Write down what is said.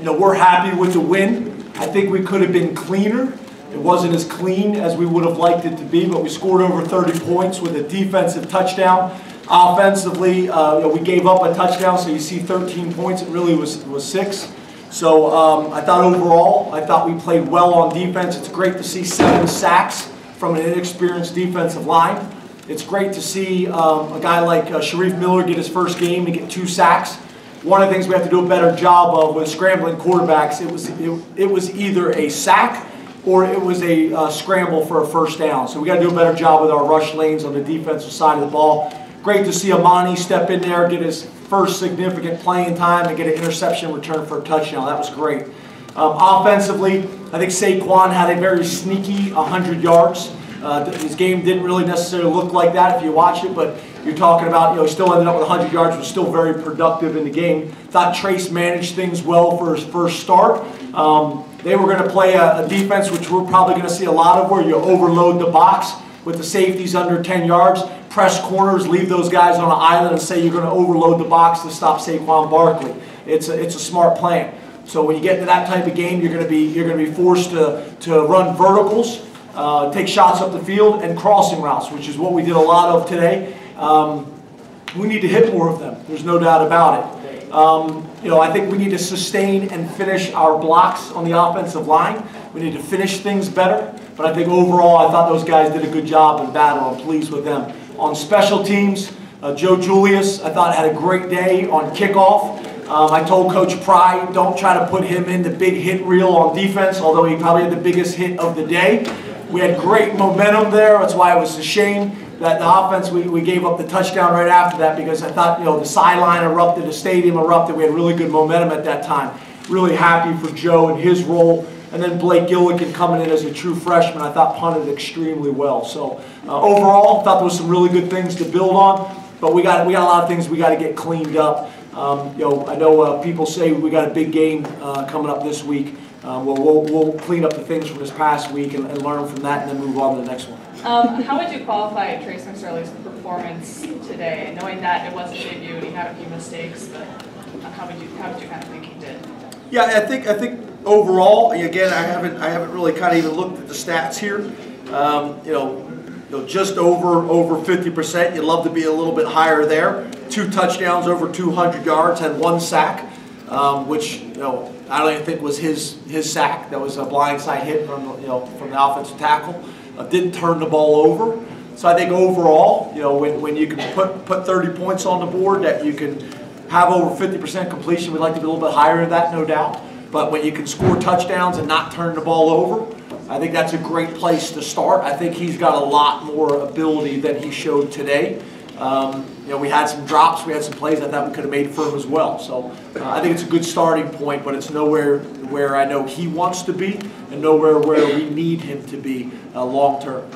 we're happy with the win. I think we could have been cleaner. It wasn't as clean as we would have liked it to be, but we scored over 30 points with a defensive touchdown. Offensively, we gave up a touchdown, so you see 13 points. It really was 6. So I thought overall, I thought we played well on defense. It's great to see 7 sacks from an inexperienced defensive line. It's great to see a guy like Sharif Miller get his first game and get 2 sacks. One of the things we have to do a better job of with scrambling quarterbacks, it was either a sack or it was a scramble for a first down. So we got to do a better job with our rush lanes on the defensive side of the ball. Great to see Amani step in there, get his first significant playing time, and get an interception return for a touchdown. That was great. Offensively, I think Saquon had a very sneaky 100 yards. His game didn't really necessarily look like that if you watch it, but you're talking about, he still ended up with 100 yards, was still very productive in the game. Thought Trace managed things well for his first start. They were going to play a defense, which we're probably going to see a lot of, where you overload the box with the safeties under 10 yards, press corners, leave those guys on an island, and say you're going to overload the box to stop Saquon Barkley. It's a smart plan. So when you get into that type of game, you're going to be forced to run verticals, take shots up the field, and crossing routes, which is what we did a lot of today. We need to hit more of them. There's no doubt about it. I think we need to sustain and finish our blocks on the offensive line. We need to finish things better. But I think overall, I thought those guys did a good job in battle. I'm pleased with them. On special teams, Joe Julius, I thought, had a great day on kickoff. I told Coach Pry, don't try to put him in the big hit reel on defense, although he probably had the biggest hit of the day. We had great momentum there. That's why it was a shame that the offense, we gave up the touchdown right after that, because I thought, the sideline erupted, the stadium erupted. We had really good momentum at that time. Really happy for Joe and his role. And then Blake Gillikin coming in as a true freshman, I thought punted extremely well. So overall, I thought there was some really good things to build on, but we got a lot of things we got to get cleaned up. I know people say we got a big game coming up this week. We'll clean up the things from this past week and learn from that, and then move on to the next one. How would you qualify Trace McSorley's performance today, knowing that it was a debut and he had a few mistakes? But how did you kind of think he did? Yeah, I think overall, again, I haven't really kind of even looked at the stats here. Just over 50%. You'd love to be a little bit higher there. 2 touchdowns, over 200 yards, had 1 sack, which I don't even think was his sack. That was a blindside hit from the offensive tackle. Didn't turn the ball over. So I think overall, when you can put 30 points on the board, that you can have over 50% completion. We'd like to be a little bit higher than that, no doubt. But when you can score touchdowns and not turn the ball over, I think that's a great place to start. I think he's got a lot more ability than he showed today. We had some drops, we had some plays I thought we could have made for him as well. So I think it's a good starting point, but it's nowhere where I know he wants to be and nowhere where we need him to be long term.